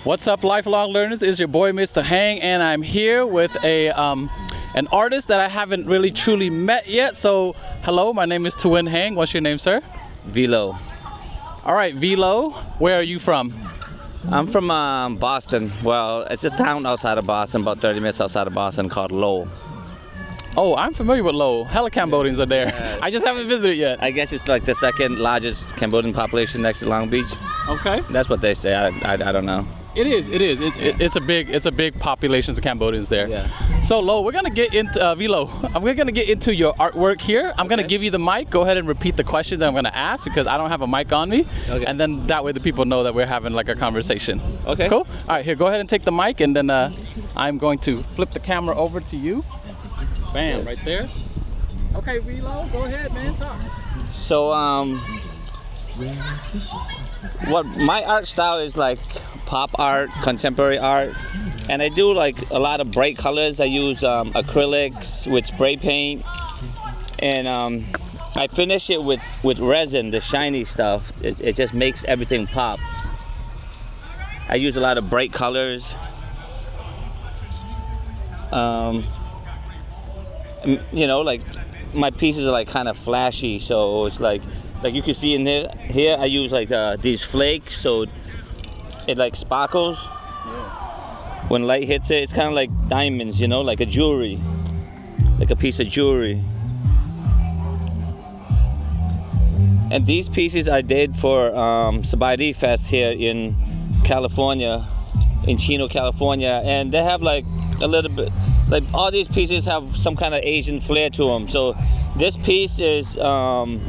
What's up, lifelong learners? It's your boy, Mr. Hang, and I'm here with an artist that I haven't really truly met yet. So, hello, my name is Tuwin Hang. What's your name, sir? Velo. All right, Velo. Where are you from? I'm from Boston. Well, it's a town outside of Boston, about 30 minutes outside of Boston, called Lowell. Oh, I'm familiar with Lowell. Hella Cambodians are there. Yeah. I just haven't visited yet. I guess it's like the second largest Cambodian population next to Long Beach. Okay. That's what they say. I don't know. It is. It's a big population of Cambodians there. Yeah. So, Lo, we're gonna get into Velo. We're gonna get into your artwork here. I'm gonna give you the mic. Go ahead and repeat the questions that I'm gonna ask because I don't have a mic on me. Okay. And then that way the people know that we're having like a conversation. Okay. Cool. All right, here. Go ahead and take the mic, and then I'm going to flip the camera over to you. Bam, right there. Okay, Velo, go ahead, man. Talk. So, what my art style is like pop art, contemporary art, and I do like a lot of bright colors. I use acrylics with spray paint, and I finish it with resin, the shiny stuff. It just makes everything pop. I use a lot of bright colors. You know, like my pieces are like kind of flashy, so it's like you can see in here I use like these flakes, so it like sparkles. Yeah. When light hits it, it's kind of like diamonds, you know, like a jewelry, like a piece of jewelry. And these pieces I did for Sabaidee Fest here in California, in Chino, California, and they have like a little bit, like all these pieces have some kind of Asian flair to them. So this piece is the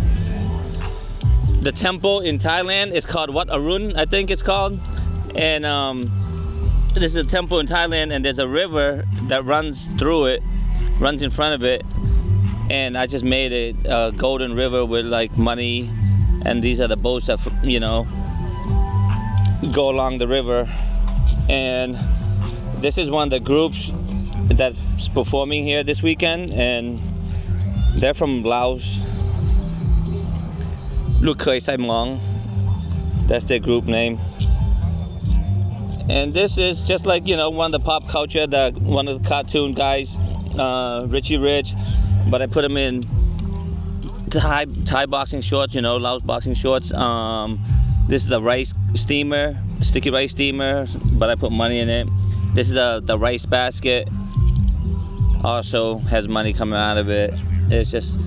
temple in Thailand. It's called Wat Arun, I think it's called. And this is the temple in Thailand, and there's a river that runs through it, runs in front of it. And I just made it a golden river with like money, and these are the boats that, you know, go along the river. And this is one of the groups that's performing here this weekend, and they're from Laos. Look Khoi Sai Mong, that's their group name. And this is just like, you know, one of the pop culture, one of the cartoon guys, Richie Rich, but I put him in Thai boxing shorts, you know, Laos boxing shorts. This is the rice steamer, sticky rice steamer, but I put money in it. This is the rice basket, also has money coming out of it. It's just,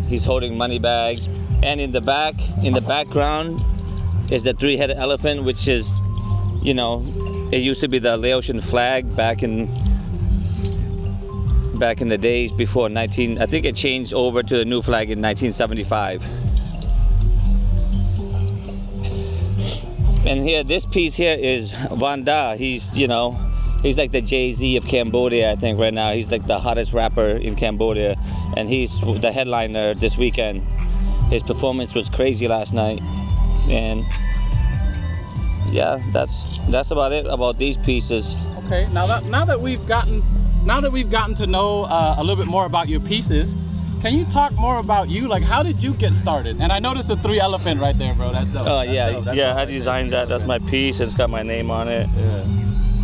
he's holding money bags. And in the background is the three-headed elephant, which is, you know, it used to be the Laotian flag back in the days before I think it changed over to the new flag in 1975. And here, this piece here is Vanda. He's, you know, he's like the Jay-Z of Cambodia, I think, right now. He's like the hottest rapper in Cambodia, and he's the headliner this weekend. His performance was crazy last night, and yeah, that's about it about these pieces. Okay, now that we've gotten to know a little bit more about your pieces, can you talk more about you? Like, how did you get started? And I noticed the three elephant right there, bro. That's dope. Oh yeah, I designed that. That's my piece. It's got my name on it.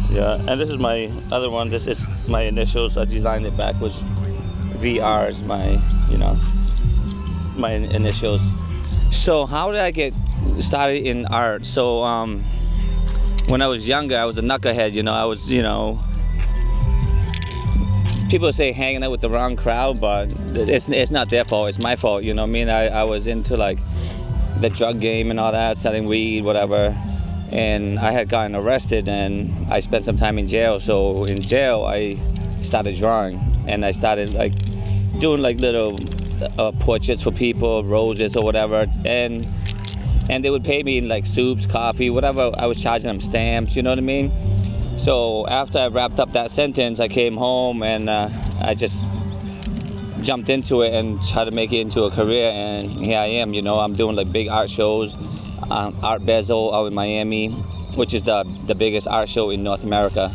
Yeah, and this is my other one. This is my initials. I designed it backwards. VR is my, you know, my initials. So how did I get started in art? So when I was younger, I was a knucklehead. You know, I was, you know, people say hanging out with the wrong crowd, but it's not their fault. It's my fault. You know what I mean? I was into like the drug game and all that, selling weed, whatever. And I had gotten arrested, and I spent some time in jail. So in jail, I started drawing, and I started like doing like little portraits for people, roses or whatever, and they would pay me in like soups, coffee, whatever. I was charging them stamps. You know what I mean? So after I wrapped up that sentence, I came home, and I just jumped into it and tried to make it into a career, and here I am. You know, I'm doing like big art shows, Art Bezel out in Miami, which is the biggest art show in North America.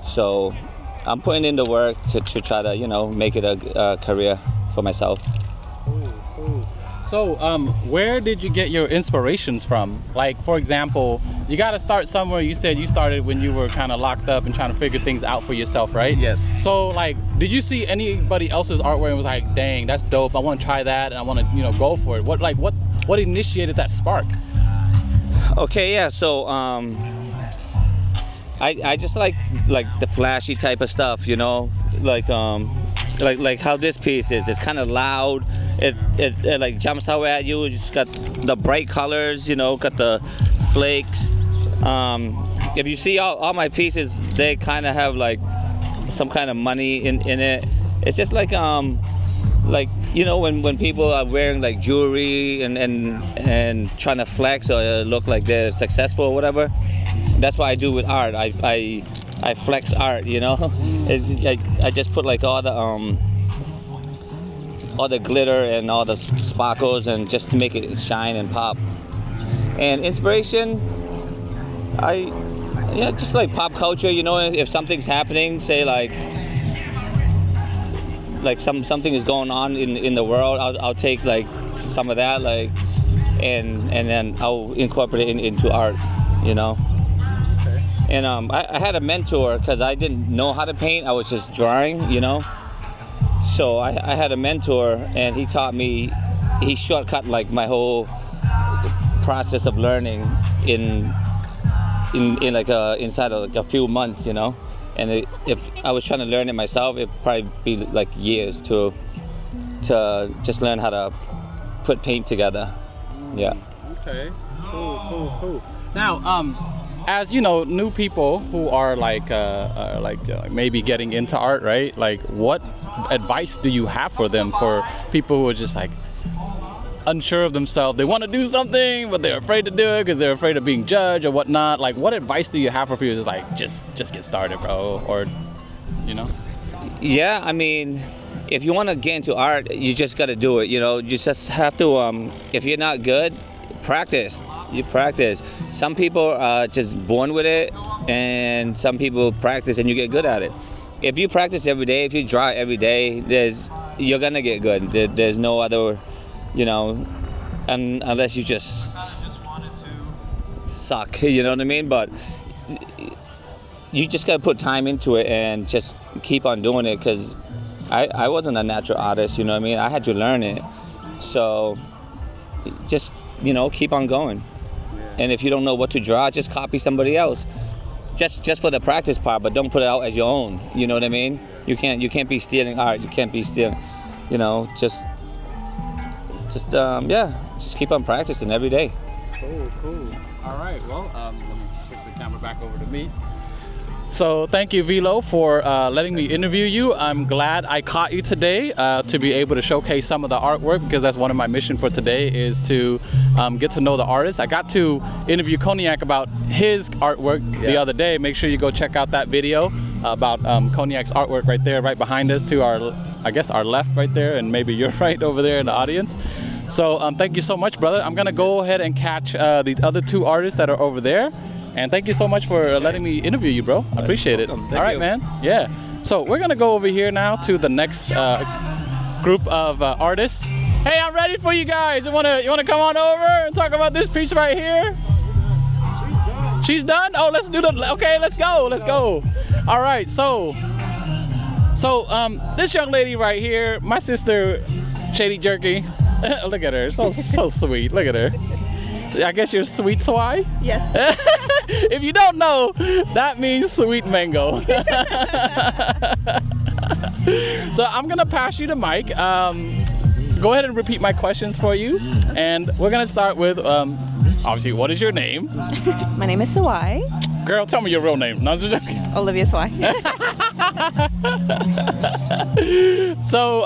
So I'm putting in the work to try to, you know, make it a career for myself. Cool. So, where did you get your inspirations from? Like, for example, you got to start somewhere. You said you started when you were kind of locked up and trying to figure things out for yourself, right? Yes. So, like, did you see anybody else's artwork and was like, dang, that's dope. I want to try that and I want to, you know, go for it. What initiated that spark? Okay, yeah. So, I just like the flashy type of stuff, you know, like how this piece is. It's kind of loud. It like jumps out at you. It's just got the bright colors, you know, got the flakes. If you see all my pieces, they kind of have like some kind of money in it. It's just like you know, when people are wearing like jewelry and trying to flex or look like they're successful or whatever. That's what I do with art. I flex art, you know. It's like I just put like all the glitter and all the sparkles and just to make it shine and pop. And inspiration, just like pop culture, you know. If something's happening, say like something is going on in the world, I'll take like some of that, like, and then I'll incorporate it into art, you know. And I had a mentor because I didn't know how to paint. I was just drawing, you know. So I had a mentor, and he taught me. He shortcut like my whole process of learning in like inside of like a few months, you know. And if I was trying to learn it myself, it'd probably be like years to just learn how to put paint together. Yeah. Okay. Cool. Now, as you know, new people who are like maybe getting into art, right? Like, what advice do you have for them, for people who are just like unsure of themselves? They want to do something, but they're afraid to do it because they're afraid of being judged or whatnot. Like, what advice do you have for people who's like, just get started, bro? Or, you know? Yeah, I mean, if you want to get into art, you just got to do it. You know, you just have to. If you're not good, practice. You practice. Some people are just born with it, and some people practice and you get good at it. If you practice every day, if you draw every day, you're gonna get good. There's no other, you know, unless you just suck. You know what I mean? But you just gotta put time into it and just keep on doing it. Because I wasn't a natural artist. You know what I mean? I had to learn it. So just, you know, keep on going. And if you don't know what to draw, just copy somebody else. Just for the practice part, but don't put it out as your own. You know what I mean? You can't be stealing art. You can't be stealing, you know, just keep on practicing every day. Cool. All right, well, let me switch the camera back over to me. So thank you, Vilo, for letting me interview you. I'm glad I caught you today to be able to showcase some of the artwork, because that's one of my mission for today, is to get to know the artist. I got to interview Cognac about his artwork the other day. Make sure you go check out that video about Cognac's artwork right there, right behind us to our left right there, and maybe you're right over there in the audience. So thank you so much, brother. I'm gonna go ahead and catch the other two artists that are over there. And thank you so much for letting me interview you, bro. I appreciate it. All right, man. Yeah. So we're gonna go over here now to the next group of artists. Hey, I'm ready for you guys. You wanna come on over and talk about this piece right here? She's done. Oh, let's do the. Okay, let's go. All right. So this young lady right here, my sister, Shady Jerky. Look at her. So sweet. Look at her. I guess you're sweet swai? Yes. If you don't know, that means sweet mango. So I'm gonna pass you the mic. Go ahead and repeat my questions for you. And we're gonna start with, obviously, what is your name? My name is Sawai. Girl, tell me your real name. No, I'm just joking. Olivia Sawai. So,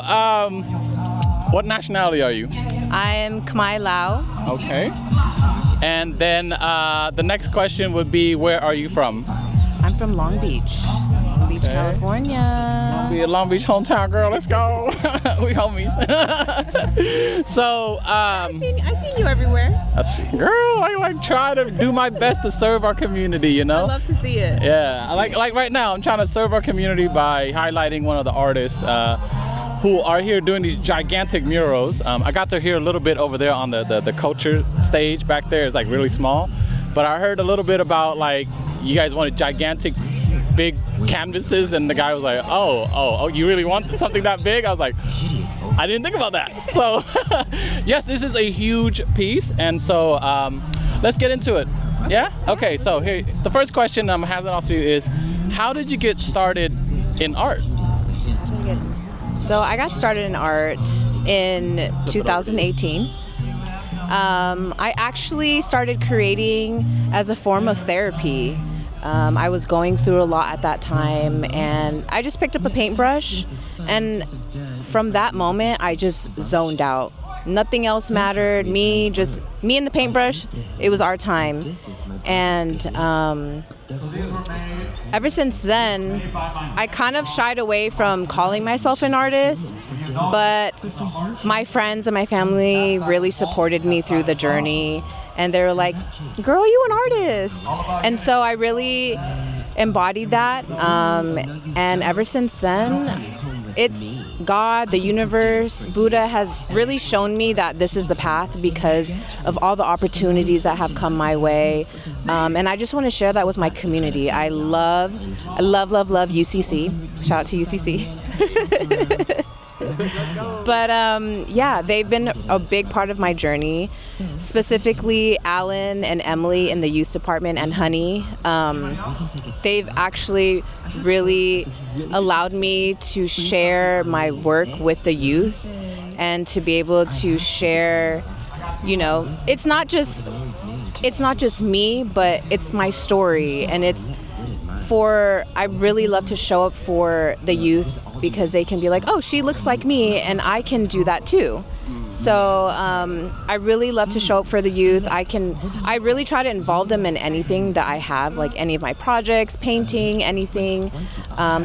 what nationality are you? I am Khmer Lao. Okay. And then the next question would be, where are you from? I'm from Long Beach, California. Long Beach hometown girl, let's go. We homies. So, I seen you everywhere. Girl, I like try to do my best to serve our community, you know? I love to see it. Yeah, like right now, I'm trying to serve our community by highlighting one of the artists who are here doing these gigantic murals. I got to hear a little bit over there on the culture stage back there. It's like really small, but I heard a little bit about like you guys wanted gigantic, big canvases, and the guy was like, oh, you really want something that big? I was like, I didn't think about that. So yes, this is a huge piece, and so let's get into it. Yeah? Okay, so here, the first question I'm handing off to you is, how did you get started in art? So I got started in art in 2018. I actually started creating as a form of therapy. I was going through a lot at that time, and I just picked up a paintbrush, and from that moment I just zoned out. Nothing else mattered. Me and the paintbrush. It was our time, and ever since then, I kind of shied away from calling myself an artist, but my friends and my family really supported me through the journey, and they were like, "Girl, you an artist," and so I really embodied that, and ever since then, it's God, the universe, Buddha has really shown me that this is the path because of all the opportunities that have come my way. And I just want to share that with my community. I love UCC. Shout out to UCC. But yeah, they've been a big part of my journey, specifically Alan and Emily in the youth department and Honey. They've actually really allowed me to share my work with the youth and to be able to share, you know, it's not just me, but it's my story, and I really love to show up for the youth because they can be like, oh, she looks like me and I can do that too. So I really love to show up for the youth. I really try to involve them in anything that I have, like any of my projects, painting, anything,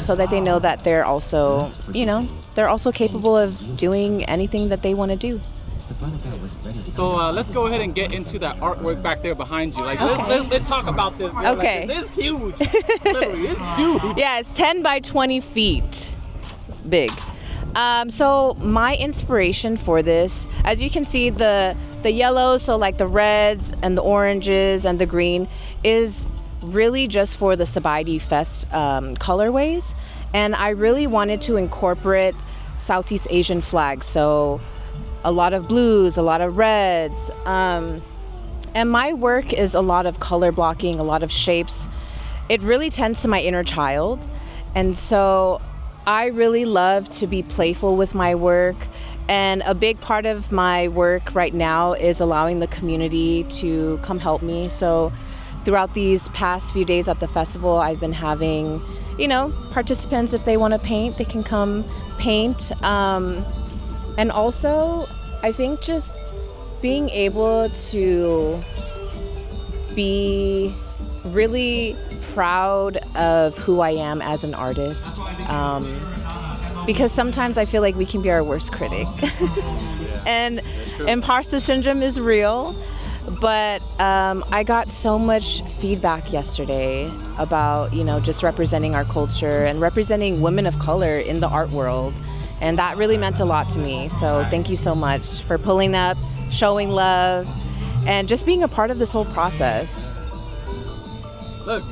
so that they know that they're also, you know, they're also capable of doing anything that they want to do. So let's go ahead and get into that artwork back there behind you. Like, Okay. let's talk about this. Girl. Okay. Like, it's huge. Literally, it's huge. Yeah, it's 10 by 20 feet. It's big. So my inspiration for this, as you can see, the yellows, so like the reds and the oranges and the green, is really just for the Sabaidee Fest colorways. And I really wanted to incorporate Southeast Asian flags. So a lot of blues, a lot of reds. And my work is a lot of color blocking, a lot of shapes. It really tends to my inner child. And so I really love to be playful with my work. And a big part of my work right now is allowing the community to come help me. So throughout these past few days at the festival, I've been having, you know, participants, if they want to paint, they can come paint. And also, I think just being able to be really proud of who I am as an artist. Because sometimes I feel like we can be our worst critic. And imposter syndrome is real. But I got so much feedback yesterday about, you know, just representing our culture and representing women of color in the art world. And that really meant a lot to me. So thank you so much for pulling up, showing love, and just being a part of this whole process. Look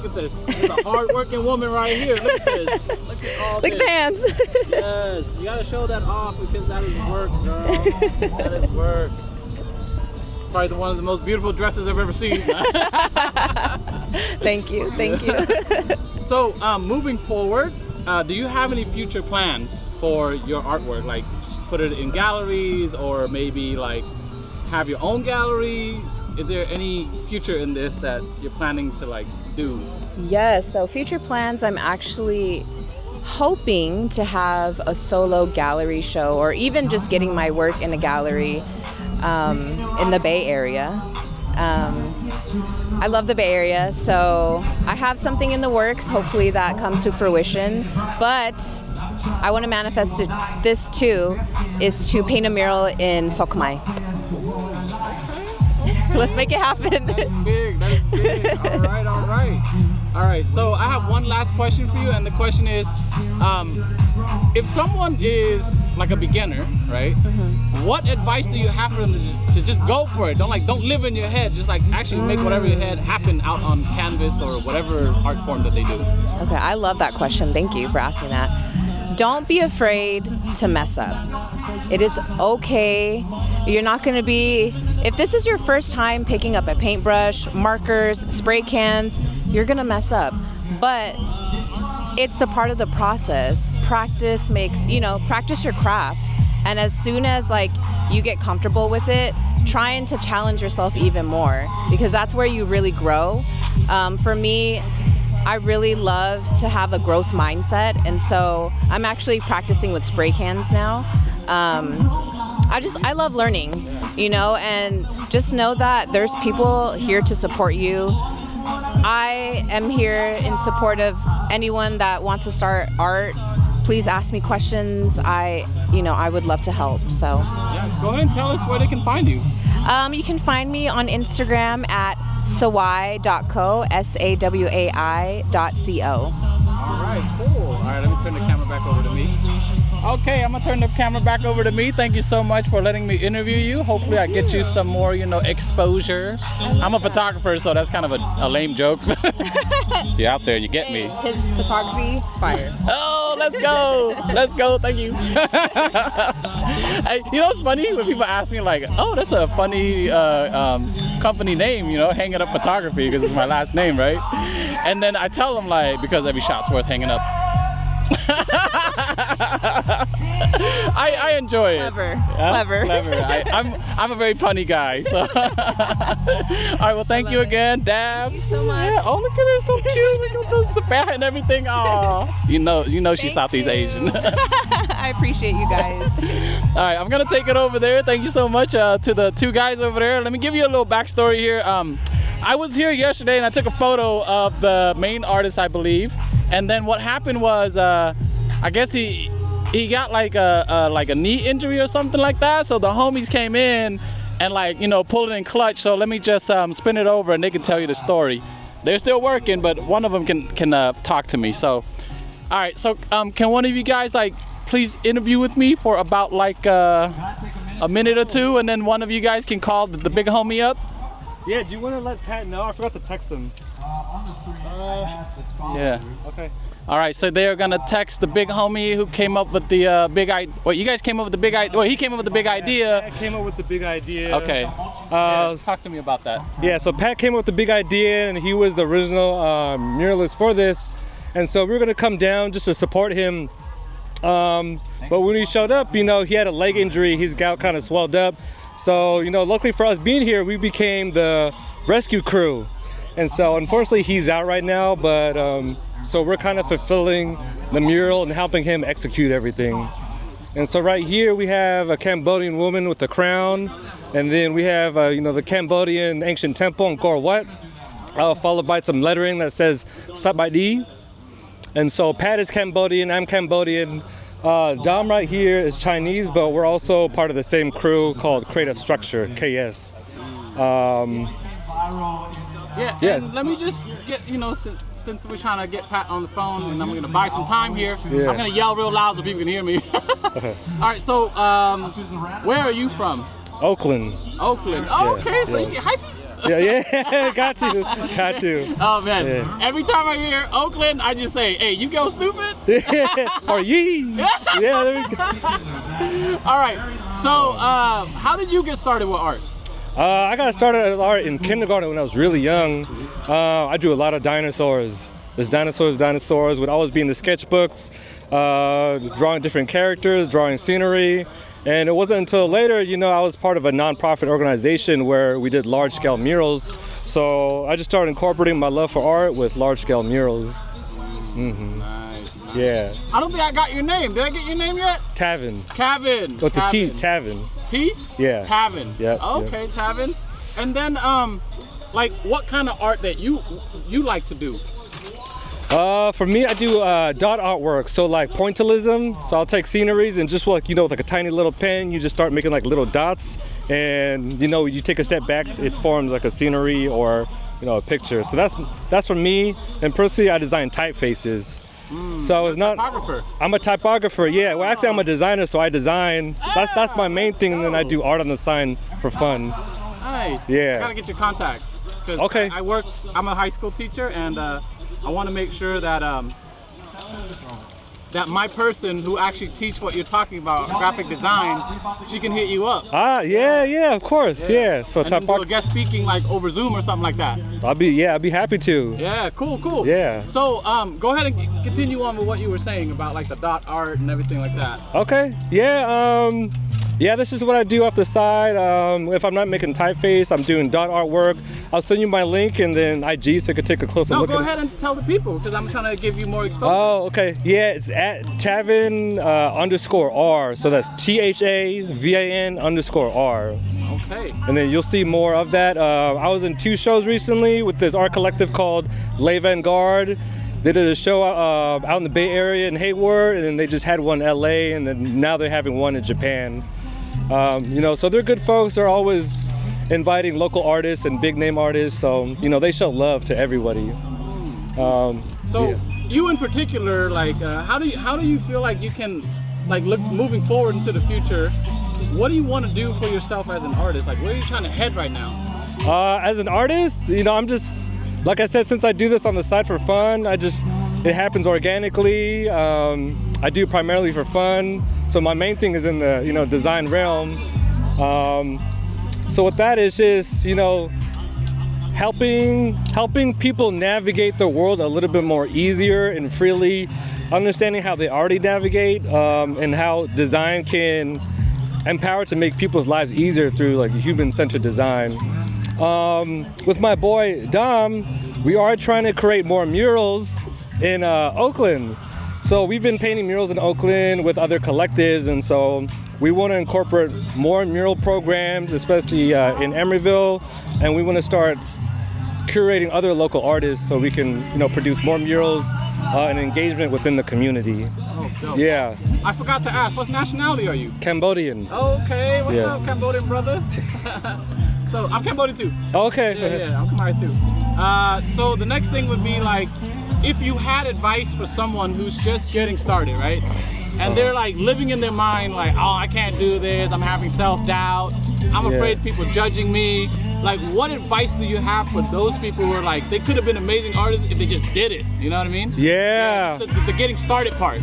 at this. There's a hard-working woman right here. Look at this. Look at all Look this. at the hands. Yes, you gotta show that off because that is work, girl. That is work. Probably one of the most beautiful dresses I've ever seen. Thank you, thank you. So, moving forward, do you have any future plans for your artwork? Like, put it in galleries, or maybe like have your own gallery? Is there any future in this that you're planning to like do? Yes, so future plans, I'm actually hoping to have a solo gallery show, or even just getting my work in a gallery in the Bay Area. I love the Bay Area, so I have something in the works. Hopefully that comes to fruition. But I want to manifest this too, is to paint a mural in Sokmai. Let's make it happen. That is big. That is big. All right, all right. All right, so I have one last question for you, and the question is, if someone is like a beginner, right? What advice do you have for them to just go for it? Don't live in your head. Just like actually make whatever your head happen out on canvas or whatever art form that they do. Okay, I love that question. Thank you for asking that. Don't be afraid to mess up. It is okay. You're not going to be, if this is your first time picking up a paintbrush, markers, spray cans, you're going to mess up. But it's a part of the process. Practice makes, practice your craft. And as soon as like you get comfortable with it, trying to challenge yourself even more, because that's where you really grow. For me, I really love to have a growth mindset, and so I'm actually practicing with spray cans now. I love learning, and just know that there's people here to support you. I am here in support of anyone that wants to start art. Please ask me questions. I would love to help. So yeah, go ahead and tell us where they can find you. You can find me on Instagram at sawai.co, SAWAI.co. All right, cool. All right, let me turn the camera back over to me. Okay, I'm gonna turn the camera back over to me. Thank you so much for letting me interview you. Hopefully I get you some more, exposure. I'm a photographer, so that's kind of a lame joke. You're out there, you get me. His photography, fire. Oh, let's go. Let's go, thank you. Hey, it's funny when people ask me like, oh, that's a funny company name, Hanging Up Photography, because it's my last name, right? And then I tell them like, because every shot's worth hanging up. I enjoy it. Clever. I'm a very punny guy. So. All right. Well, thank you again, Dabs. Thank you so much. Yeah, oh, look at her, so cute. Look at the bat and everything. Oh, she's Southeast Asian. I appreciate you guys. All right, I'm gonna take it over there. Thank you so much to the two guys over there. Let me give you a little backstory here. I was here yesterday and I took a photo of the main artist, I believe. And then what happened was, I guess he got like a knee injury or something like that. So the homies came in and pulled it in clutch. So let me just spin it over and they can tell you the story. They're still working, but one of them can talk to me. So, all right. So can one of you guys please interview with me for about a minute or two, and then one of you guys can call the big homie up. Yeah, do you want to let Pat know? I forgot to text him. Yeah. Okay. All right, so they're gonna text the big homie who came up with the big idea. Well, you guys came up with the big idea. Well, he came up with the big idea. Pat came up with the big idea. Okay. Talk to me about that. Yeah, so Pat came up with the big idea, and he was the original muralist for this. And so we were gonna come down just to support him. But when he showed up, he had a leg injury. His gout kind of swelled up. So, luckily for us being here, we became the rescue crew. And so unfortunately he's out right now, but so we're kind of fulfilling the mural and helping him execute everything. And so right here we have a Cambodian woman with a crown, and then we have the Cambodian ancient temple in Angkor Wat, followed by some lettering that says Sabaidee. And so Pat is Cambodian, I'm Cambodian. Dom right here is Chinese, but we're also part of the same crew called Creative Structure, KS. Yeah. And let me just get, since we're trying to get Pat on the phone and I'm going to buy some time here, Yeah. I'm going to yell real loud so people can hear me. All right, so where are you from? Oakland. Oakland. Oh, okay, Yeah, so yeah. you get hyphy. Yeah, got to. Oh man, Yeah. every time I hear Oakland, I just say, hey, you go stupid. Or yee. Yeah, there we go. All right, so how did you get started with art? I got started with art in kindergarten when I was really young. I drew a lot of dinosaurs. There's dinosaurs would always be in the sketchbooks, drawing different characters, drawing scenery. And it wasn't until later, I was part of a nonprofit organization where we did large-scale murals. So I just started incorporating my love for art with large-scale murals. Mm-hmm. Nice. Yeah. I don't think I got your name. Did I get your name yet? Tavin. Tavin. With the T, Tavin. T? Yeah. Tavin. Yep, Okay, Tavin. And then, what kind of art that you like to do? For me, I do dot artwork, so like pointillism. So I'll take sceneries and just with like a tiny little pen, you just start making like little dots, and you take a step back, it forms like a scenery or a picture. So that's for me. And personally, I design typefaces. So it's not. Typographer. I'm a typographer. Yeah. Well, actually, I'm a designer, so I design. That's my main thing, and then I do art on the sign for fun. Nice. Yeah. I gotta get your contact. 'Cause Okay. I'm a high school teacher, and I want to make sure that that my person who actually teach what you're talking about, graphic design, she can hit you up. Yeah, of course. Yeah. So And then do a guest speaking like over Zoom or something like that. I'll be happy to. Yeah, cool. Yeah. So go ahead and continue on with what you were saying about like the dot art and everything like that. Okay. Yeah, this is what I do off the side. If I'm not making typeface, I'm doing dot artwork. I'll send you my link and then IG so you can take a closer look No, at go ahead and tell the people because I'm trying to give you more exposure. Oh, okay. Yeah, it's at Tavin_R. So that's THAVAN_R. Okay. And then you'll see more of that. I was in 2 shows recently with this art collective called Les Vanguard. They did a show out in the Bay Area in Hayward, and then they just had one in LA, and then now they're having one in Japan. So they're good folks. They're always inviting local artists and big name artists. So, they show love to everybody. You in particular, like, how do you feel like you can, like, look moving forward into the future? What do you want to do for yourself as an artist? Like, where are you trying to head right now? As an artist, I'm just, like I said, since I do this on the side for fun, it happens organically. I do primarily for fun. So my main thing is in the, design realm. So with that is just, helping people navigate the world a little bit more easier and freely, understanding how they already navigate, and how design can empower to make people's lives easier through like human-centered design. With my boy Dom, we are trying to create more murals in Oakland. So we've been painting murals in Oakland with other collectives, and so we want to incorporate more mural programs, especially in Emeryville, and we want to start curating other local artists so we can, produce more murals and engagement within the community. Oh, dope. Yeah. I forgot to ask, what nationality are you? Cambodian. Okay, what's Yeah. up, Cambodian brother? So I'm Cambodian too. Okay. Yeah, I'm Khmer too. So the next thing would be like, if you had advice for someone who's just getting started, right? And they're like living in their mind like, oh, I can't do this, I'm having self-doubt, I'm afraid people judging me. Like, what advice do you have for those people who are like, they could have been amazing artists if they just did it, you know what I mean? Yeah. The getting started part.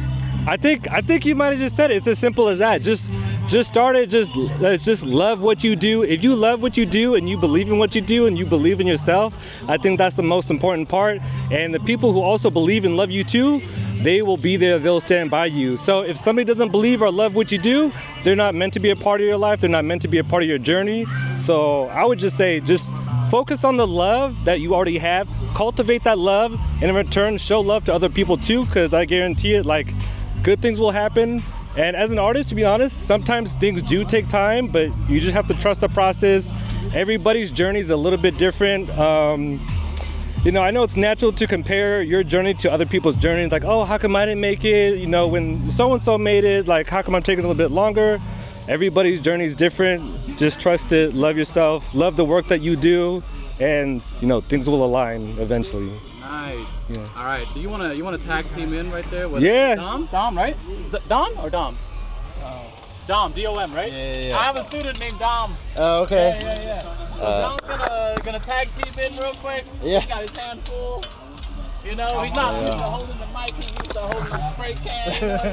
I think you might have just said it. It's as simple as that. Just start it. Just love what you do. If you love what you do and you believe in what you do and you believe in yourself, I think that's the most important part. And the people who also believe and love you too, they will be there. They'll stand by you. So if somebody doesn't believe or love what you do, they're not meant to be a part of your life. They're not meant to be a part of your journey. So I would just say, just focus on the love that you already have. Cultivate that love, and in return, show love to other people too. Because I guarantee it, like, good things will happen. And as an artist, to be honest, sometimes things do take time, but you just have to trust the process. Everybody's journey is a little bit different. I know it's natural to compare your journey to other people's journeys. Like, oh, how come I didn't make it? When so-and-so made it, like, how come I'm taking a little bit longer? Everybody's journey is different. Just trust it, love yourself, love the work that you do, and, things will align eventually. Nice. Yeah. All right. Do you wanna tag team in right there with Yeah. Dom? Dom, right? Is it Dom or Dom? Dom, D-O-M, right? Yeah. I have a student named Dom. Oh, okay. Yeah. So Dom's gonna tag team in real quick. Yeah. He got his hand full. He's not used to holding the mic, he's used to holding the spray can, you know what I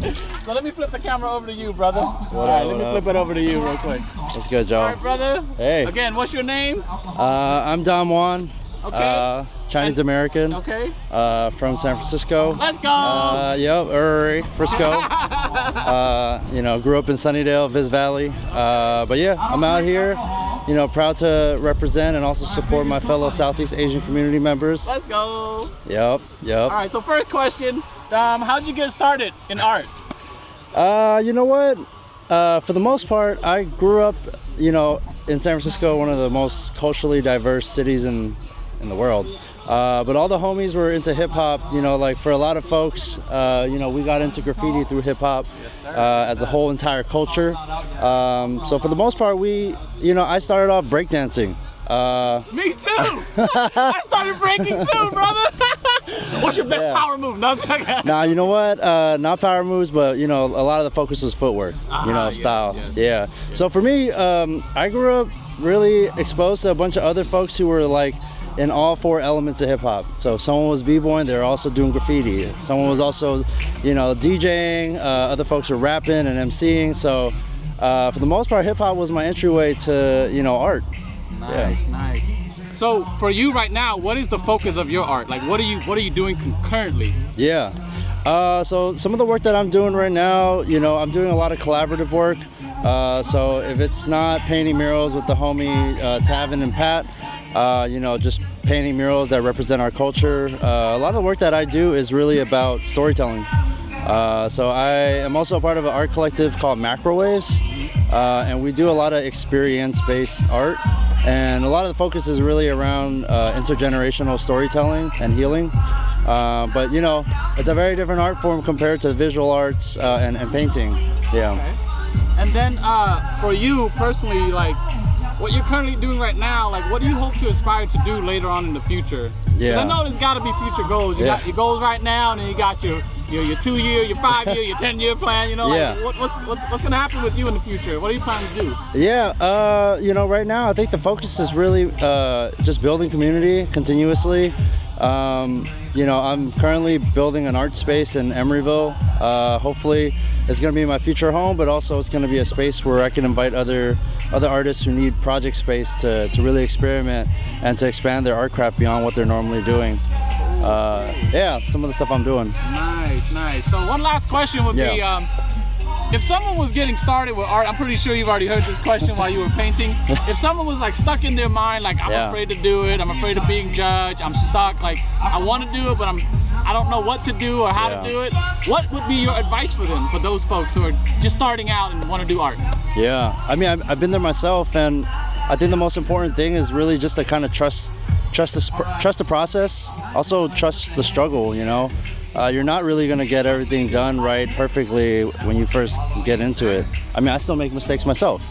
mean? So let me flip the camera over to you, brother. All right, let me flip it over to you real quick. That's good, All Joe. right, brother. Hey. Again, what's your name? I'm Dom Juan. Okay. Chinese American. Okay. From San Francisco. Let's go. Yep, Frisco. Grew up in Sunnydale, Viz Valley. But yeah, I'm out here, proud to represent and also support my fellow Southeast Asian community members. Let's go. Yep. All right, so first question, how'd you get started in art? You know what? For the most part, I grew up, in San Francisco, one of the most culturally diverse cities in the world. But all the homies were into hip hop, like for a lot of folks, we got into graffiti through hip hop as a whole entire culture. So for the most part, I started off breakdancing. Me too. I started breaking too, brother. What's your best power move? No, Nah, you know what? Not power moves, but you know, a lot of the focus is footwork. You know, style. Yeah. So for me, I grew up really exposed to a bunch of other folks who were like in all four elements of hip hop. So if someone was b-boying, they're also doing graffiti. Someone was also, you know, DJing. Other folks were rapping and MCing. So for the most part, hip hop was my entryway to, you know, art. Nice. So for you right now, what is the focus of your art? Like, what are you doing concurrently? Yeah. So some of the work that I'm doing right now, you know, I'm doing a lot of collaborative work. So if it's not painting murals with the homie Tavin and Pat, you know, just painting murals that represent our culture. A lot of the work that I do is really about storytelling. So I am also a part of an art collective called Macrowaves, and we do a lot of experience-based art. And a lot of the focus is really around intergenerational storytelling and healing. But you know, it's a very different art form compared to visual arts and painting. Yeah. Okay. And then for you personally, like what you're currently doing right now, like what do you hope to aspire to do later on in the future? Yeah. 'Cause I know there's got to be future goals. You got your goals right now, and then you got your 2-year, your 5-year, your 10-year plan. You know, like, what's gonna happen with you in the future? What are you planning to do? Yeah, you know, right now I think the focus is really just building community continuously. You know, I'm currently building an art space in Emeryville. Hopefully it's going to be my future home, but also it's going to be a space where I can invite other artists who need project space to really experiment and to expand their art craft beyond what they're normally doing. Yeah, some of the stuff I'm doing. Nice. So one last question would be, if someone was getting started with art, I'm pretty sure you've already heard this question while you were painting. If someone was like stuck in their mind, like I'm afraid to do it, I'm afraid of being judged, I'm stuck, like I want to do it, but I don't know what to do or how to do it. What would be your advice for them, for those folks who are just starting out and want to do art? Yeah, I mean, I've been there myself, and I think the most important thing is really just to kind of trust the process, also trust the struggle, you know. You're not really going to get everything done right perfectly when you first get into it. I mean, I still make mistakes myself,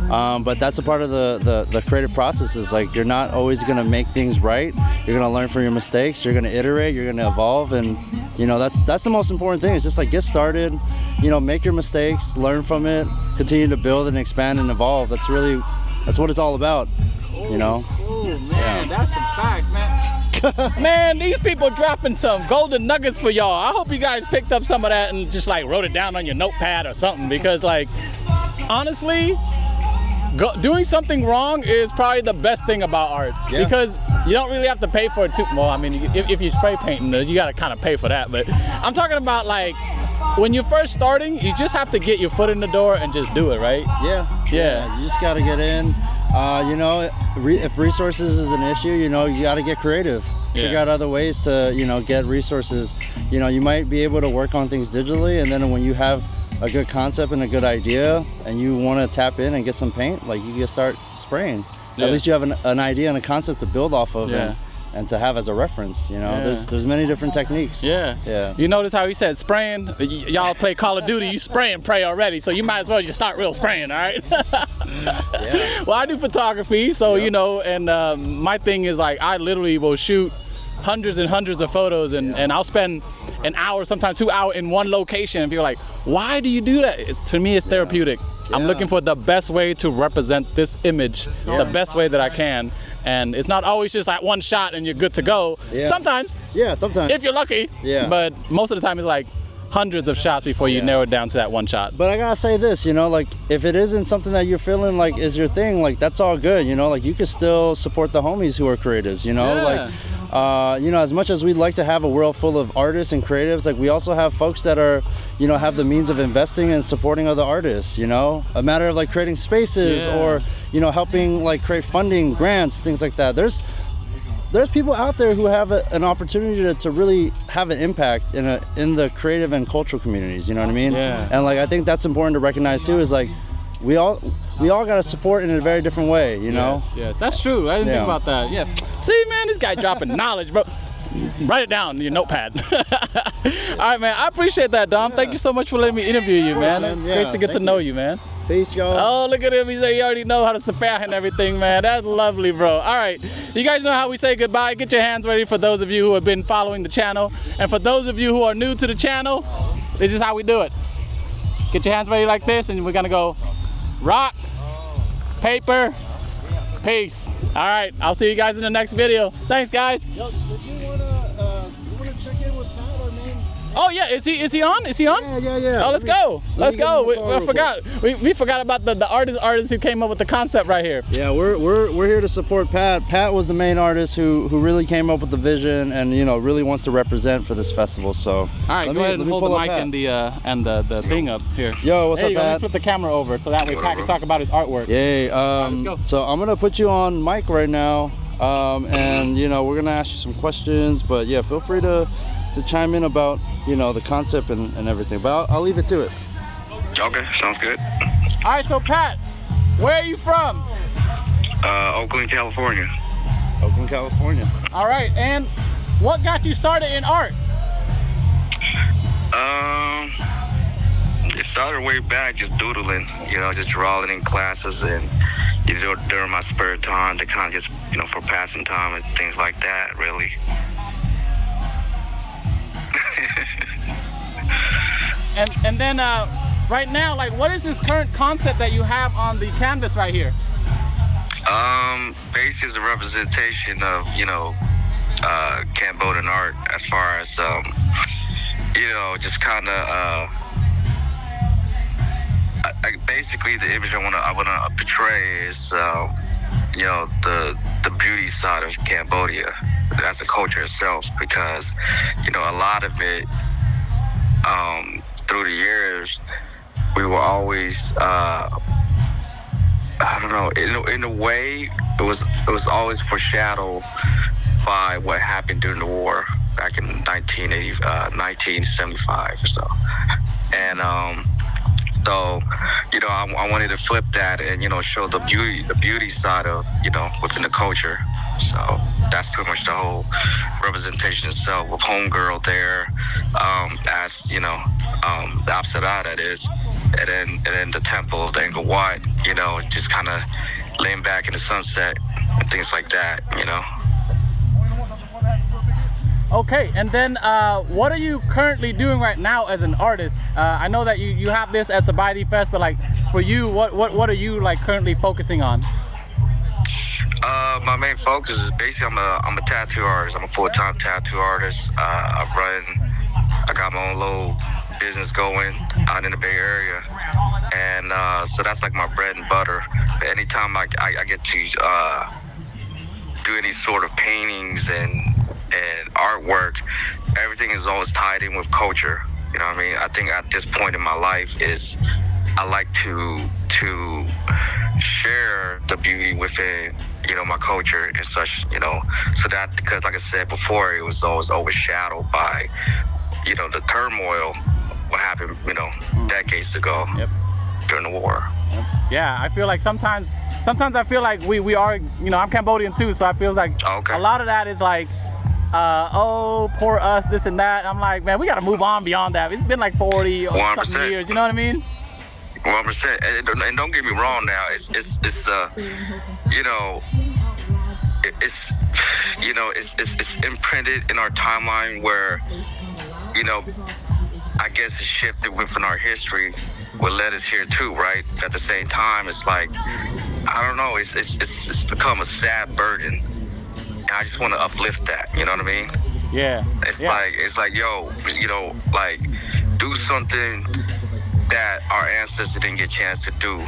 but that's a part of the creative process. Is like you're not always going to make things right. You're going to learn from your mistakes. You're going to iterate. You're going to evolve, and you know that's the most important thing. It's just like get started, you know, make your mistakes, learn from it, continue to build and expand and evolve. That's what it's all about, you know. Oh man, that's some facts, man. Man, these people dropping some golden nuggets for y'all. I hope you guys picked up some of that and just like wrote it down on your notepad or something, because like honestly, doing something wrong is probably the best thing about art, because you don't really have to pay for it too. Well, I mean, if you're spray painting, you got to kind of pay for that, but I'm talking about like when you're first starting, you just have to get your foot in the door and just do it, right? Yeah, you just got to get in. You know, if resources is an issue, you know, you got to get creative. Figure out other ways to, you know, get resources. You know, you might be able to work on things digitally, and then when you have a good concept and a good idea and you want to tap in and get some paint, like you can start spraying. At least you have an idea and a concept to build off of and to have as a reference, you know. There's many different techniques. You notice how he said spraying? Y'all play Call of Duty, you spray and pray already, so you might as well just start real spraying, all right? Well, I do photography, so you know, and my thing is like I literally will shoot hundreds and hundreds of photos, and I'll spend an hour, sometimes 2 hours in one location, and people are like, why do you do that? To me, it's therapeutic. I'm looking for the best way to represent this image, the best way that I can. And it's not always just like one shot and you're good to go. Sometimes. Sometimes. If you're lucky. But most of the time it's like hundreds of shots before you narrow it down to that one shot. But I gotta say this, you know, like if it isn't something that you're feeling like is your thing, like that's all good, you know, like you can still support the homies who are creatives, you know, like you know, as much as we'd like to have a world full of artists and creatives, like we also have folks that are, you know, have the means of investing and supporting other artists, you know, a matter of like creating spaces or, you know, helping like create funding, grants, things like that. There's people out there who have an opportunity to really have an impact in the creative and cultural communities, you know what I mean? And like I think that's important to recognize too, is like we all got to support in a very different way, you know? Yes, that's true. I didn't think about that. See, man, this guy dropping knowledge, bro. Write it down in your notepad. All right, man. I appreciate that, Dom. Thank you so much for letting me interview you, man. Yeah, Great to get to know you, man. Peace, y'all. Oh, look at him. He said he already know how to sapah and everything, man. That's lovely, bro. All right. You guys know how we say goodbye. Get your hands ready for those of you who have been following the channel. And for those of you who are new to the channel, this is how we do it. Get your hands ready like this, and we're going to go rock, paper, peace. All right. I'll see you guys in the next video. Thanks, guys. Yo, did you wanna check in with Pat or name? Oh yeah, is he on? Is he on? Yeah. Oh, let's go. Let's go. I forgot. We forgot about the artist who came up with the concept right here. Yeah, we're here to support Pat. Pat was the main artist who really came up with the vision and really wants to represent for this festival. So all right, go ahead and hold the mic and the thing up here. Yo, what's there up, you go. Let me Pat? flip the camera over so that way Pat can talk about his artwork. Yay. Let's go. So I'm gonna put you on mic right now, and we're gonna ask you some questions. But yeah, feel free to chime in about the concept and everything. But I'll leave it to it. Okay, sounds good. All right, so Pat, where are you from? Oakland, California. Oakland, California. All right, and what got you started in art? It started way back just doodling, just drawing in classes and during my spare time to kind of just for passing time and things like that, really. And then right now, like, what is this current concept that you have on the canvas right here? Basically is a representation of Cambodian art as far as just kind of basically the image I wanna portray is the beauty side of Cambodia as a culture itself, because a lot of it through the years we were always I don't know, in a way it was always foreshadowed by what happened during the war back in 1975 or so. And so I wanted to flip that and show the beauty side of within the culture. So that's pretty much the whole representation itself, with homegirl there as the Apsara, that is, and then the temple of the Angkor Wat, just kind of laying back in the sunset and things like that. Okay, and then what are you currently doing right now as an artist? I know that you have this at Sabaidee Fest, but like for you, what are you like currently focusing on? My main focus is basically I'm a tattoo artist. I'm a full-time tattoo artist. I got my own little business going out in the Bay Area, and so that's like my bread and butter. But anytime I get to do any sort of paintings and artwork, everything is always tied in with culture. You know what I mean? I think at this point in my life I like to share the beauty within my culture and such, so that, because like I said before, it was always overshadowed by the turmoil what happened decades ago. Yep. During the war. Yep. Yeah, I feel like sometimes I feel like we are, I'm Cambodian too, so I feel like a lot of that is like oh, poor us, this and that. I'm like, man, we got to move on beyond that. It's been like 40 or something years, you know what I mean? 100%. And don't get me wrong now, it's imprinted in our timeline where, I guess it shifted within our history, what led us here too, right? At the same time, it's like, I don't know, it's become a sad burden. And I just want to uplift that, you know what I mean? Yeah. It's like, yo, like, do something that our ancestors didn't get a chance to do.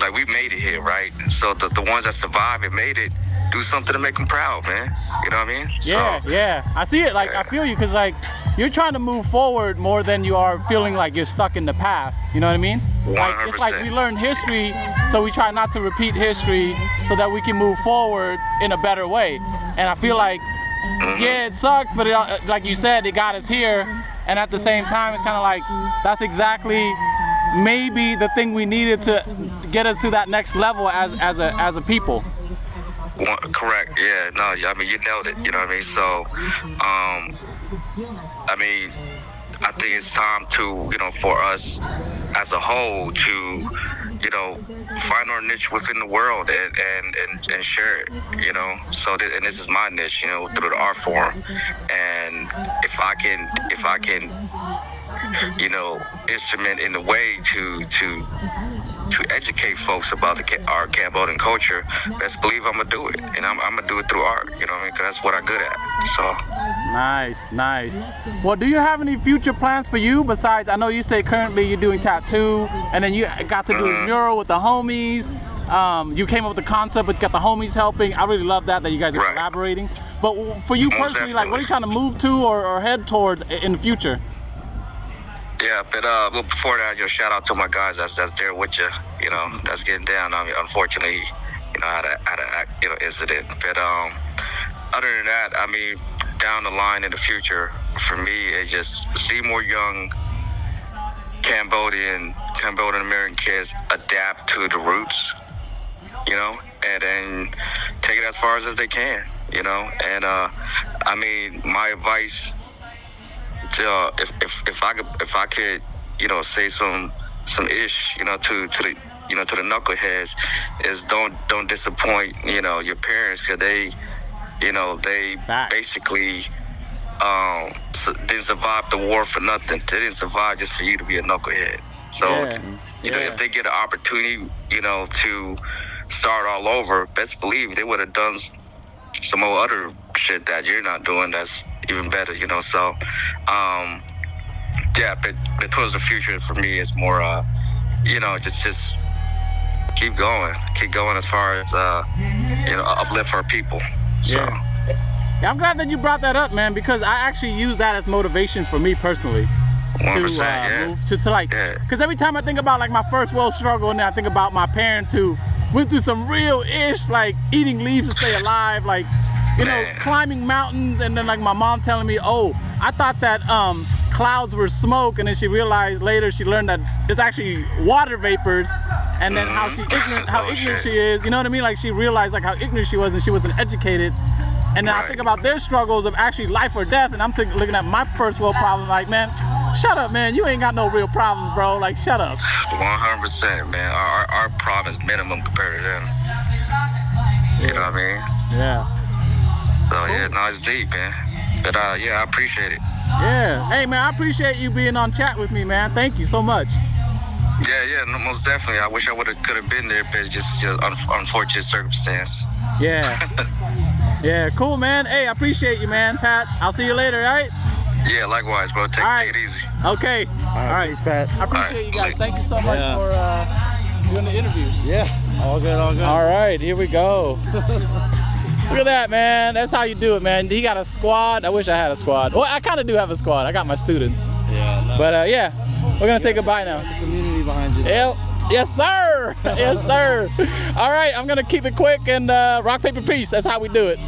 Like, we made it here, right? So the ones that survived and made it, do something to make them proud, man. You know what I mean? Yeah, yeah. I see it. Like, I feel you, because like you're trying to move forward more than you are feeling like you're stuck in the past. You know what I mean? 100%. Like, it's like we learn history, so we try not to repeat history, so that we can move forward in a better way. And I feel like, yeah, it sucked, but like you said, it got us here. And at the same time, it's kind of like that's exactly maybe the thing we needed to get us to that next level as a people. Correct. Yeah. No. I mean, you nailed it. You know what I mean? So, I mean, I think it's time to, for us as a whole to, find our niche within the world and share it. So and this is my niche. Through the art form, and if I can, instrument in a way to educate folks about our Cambodian culture, best believe I'm gonna do it, and I'm gonna do it through art. You know what I mean? Because that's what I'm good at. So. Nice. Well, do you have any future plans for you besides? I know you say currently you're doing tattoo, and then you got to do a mural with the homies. You came up with the concept, but you got the homies helping. I really love that you guys are collaborating. But for you personally, like, what are you trying to move to or head towards in the future? Yeah, but before that, shout out to my guys that's there with you. That's getting down. I mean, unfortunately, I had a incident. But other than that, I mean, down the line in the future, for me, it's just see more young Cambodian American kids adapt to the roots, and then take it as far as they can, And I mean, my advice to if I could, say some ish, to the to the knuckleheads, is don't disappoint, your parents, because they basically didn't survive the war for nothing. They didn't survive just for you to be a knucklehead. So, if they get an opportunity, to start all over, best believe they would have done some other shit that you're not doing that's even better, So, but towards the future for me, it's more, just keep going as far as, uplift our people. So. Yeah, I'm glad that you brought that up, man, because I actually use that as motivation for me personally. 100%, to like, because every time I think about like my first world struggle, and then I think about my parents who went through some real ish, like eating leaves to stay alive, like, climbing mountains, and then like my mom telling me, oh, I thought that clouds were smoke, and then she realized later, she learned that it's actually water vapors, and then how ignorant she is, you know what I mean? Like, she realized like how ignorant she was, and she wasn't educated. And then I think about their struggles of actually life or death, and I'm looking at my first world problem like, man, shut up, man. You ain't got no real problems, bro. Like, shut up. 100%, man. Our problem is minimum compared to them. You know what I mean? Yeah. So, yeah, no, it's deep, man. But, I appreciate it. Yeah. Hey, man, I appreciate you being on chat with me, man. Thank you so much. Yeah, no, most definitely. I wish I could have been there, but it's just unfortunate circumstance. Yeah. Yeah, cool, man. Hey, I appreciate you, man, Pat. I'll see you later, all right? Yeah, likewise, bro. Take it easy. Okay. All right. Thanks, Pat. I appreciate you guys. Thank you so much for doing the interview. Yeah, all good. All right, here we go. Look at that, man. That's how you do it, man. He got a squad. I wish I had a squad. Well, I kind of do have a squad. I got my students. Yeah. No. But we're gonna say goodbye now. The community behind you. Yes, sir. Yes, sir. All right, I'm gonna keep it quick and rock, paper, peace. That's how we do it.